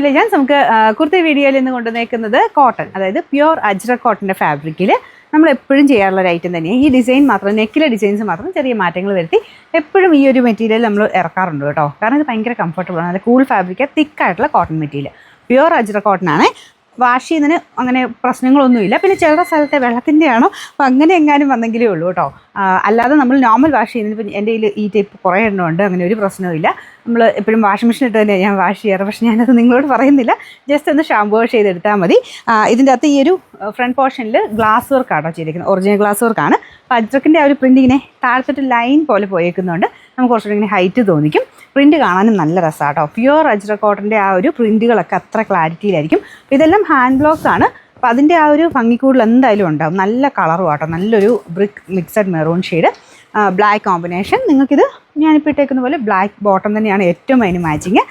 ഞാൻ നമുക്ക് കുർത്തി വീഡിയോയിൽ നിന്ന് കൊണ്ടുവന്നേക്കുന്നത് കോട്ടൺ, അതായത് പ്യുവർ അജ്രക് കോട്ടൻ്റെ ഫാബ്രിക്കിൽ നമ്മൾ എപ്പോഴും ചെയ്യാറുള്ള ഒരു ഐറ്റം തന്നെയാണ്. ഈ ഡിസൈൻ മാത്രം, നെക്കിലെ ഡിസൈൻസ് മാത്രം ചെറിയ മാറ്റങ്ങൾ വരുത്തി എപ്പോഴും ഈ ഒരു മെറ്റീരിയൽ നമ്മൾ ഇറക്കാറുണ്ട് കേട്ടോ. കാരണം ഇത് ഭയങ്കര കംഫർട്ടബിൾ ആണ്. നല്ല കൂൾ ഫാബ്രിക്ക്, തിക്കായിട്ടുള്ള cotton material, pure ajrak cotton ആണ്. വാഷ് ചെയ്യുന്നതിന് അങ്ങനെ പ്രശ്നങ്ങളൊന്നുമില്ല. പിന്നെ ചില സ്ഥലത്തെ വെള്ളത്തിൻ്റെ ആണോ അപ്പോൾ അങ്ങനെ എങ്ങാനും വന്നെങ്കിലേ ഉള്ളൂ കേട്ടോ. അല്ലാതെ നമ്മൾ നോർമൽ വാഷ് ചെയ്യുന്നതിന് ഇപ്പം എൻ്റെ കയ്യിൽ ഈ ടൈപ്പ് കുറേ എണ്ണമുണ്ട്, അങ്ങനെ ഒരു പ്രശ്നവുമില്ല. നമ്മൾ എപ്പോഴും വാഷിംഗ് മെഷീൻ ഇട്ട് തന്നെയാണ് ഞാൻ വാഷ് ചെയ്യാറ്. പക്ഷേ ഞാനത് നിങ്ങളോട് പറയുന്നില്ല, ജസ്റ്റ് ഒന്ന് ഷാമ്പൂ വാഷ് ചെയ്തെടുത്താൽ മതി. ഇതിൻ്റെ അകത്ത് ഈ ഒരു ഫ്രണ്ട് പോർഷനിൽ ഗ്ലാസ് വർക്കാണോ ചെയ്തിരിക്കുന്നത്, ഒറിജിനൽ ഗ്ലാസ് വർക്കാണ്. അപ്പോൾ അജ്രക്കിൻ്റെ ആ ഒരു പ്രിൻ്റ് ഇങ്ങനെ താഴത്തോട്ട് ലൈൻ പോലെ പോയേക്കുന്നതുകൊണ്ട് നമുക്ക് കുറച്ചുകൂടി ഇങ്ങനെ ഹൈറ്റ് തോന്നിക്കും. പ്രിൻറ്റ് കാണാനും നല്ല രസമാണ് കേട്ടോ. പ്യുവർ അജ്രക് കോട്ടൻ്റെ ആ ഒരു പ്രിൻറ്റുകളൊക്കെ അത്ര ക്ലാരിറ്റിയിലായിരിക്കും. ഇതെല്ലാം ഹാൻഡ് ബ്ലോക്സ് ആണ്. അപ്പോൾ അതിൻ്റെ ആ ഒരു ഭംഗിക്കൂടുതൽ എന്തായാലും ഉണ്ടാവും. നല്ല കളറും ആട്ടോ, നല്ലൊരു brick mixed maroon shade, black combination. നിങ്ങൾക്കിത് ഞാനിപ്പോൾ ഇട്ടേക്കുന്ന പോലെ ബ്ലാക്ക് ബോട്ടം തന്നെയാണ് ഏറ്റവും അതിന് മാച്ചിങ്.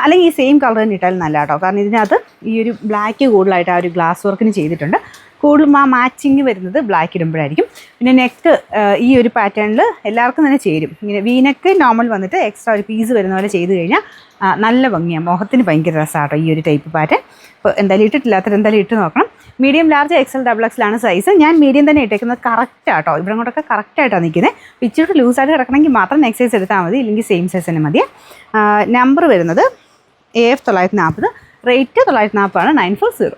അല്ലെങ്കിൽ ഈ സെയിം കളർ തന്നെ ഇട്ടാലും നല്ല കേട്ടോ. കാരണം ഇതിനകത്ത് ഈ ഒരു ബ്ലാക്ക് കൂടുതലായിട്ട് ആ ഒരു ഗ്ലാസ് വർക്കിന് ചെയ്തിട്ടുണ്ട്. കൂടുതലും ആ മാച്ചിങ് വരുന്നത് ബ്ലാക്ക് ഇടുമ്പോഴായിരിക്കും. പിന്നെ നെക്ക് ഈ ഒരു പാറ്റേണിൽ എല്ലാവർക്കും തന്നെ ചേരും. ഇങ്ങനെ വീനെക്ക് നോർമൽ വന്നിട്ട് എക്സ്ട്രാ ഒരു പീസ് വരുന്ന പോലെ ചെയ്ത് കഴിഞ്ഞാൽ നല്ല ഭംഗിയാണ്. മുഖത്തിന് ഭയങ്കര രസമാട്ടോ ഈ ഒരു ടൈപ്പ് പാറ്റേൺ. ഇപ്പോൾ എന്തായാലും ഇട്ടിട്ടില്ലാത്തവർ എന്തായാലും ഇട്ട് നോക്കണം. മീഡിയം, ലാർജ്, XL, XXL ആണ് സൈസ്. ഞാൻ മീഡിയം തന്നെ ഇട്ടേക്കുന്നത്. കറക്റ്റ് ആട്ടോ, ഇവിടെ കൊണ്ടൊക്കെ കറക്റ്റായിട്ടാണ് നിൽക്കുന്നത്. ഇച്ചിരി ലൂസായിട്ട് കിടക്കണമെങ്കിൽ മാത്രം നെക്സ്റ്റ് സൈസ് എടുത്താൽ മതി, ഇല്ലെങ്കിൽ സെയിം സൈസ് തന്നെ മതി. നമ്പർ വരുന്നത് AF 940, റേറ്റ് 940 ആണ്, 940.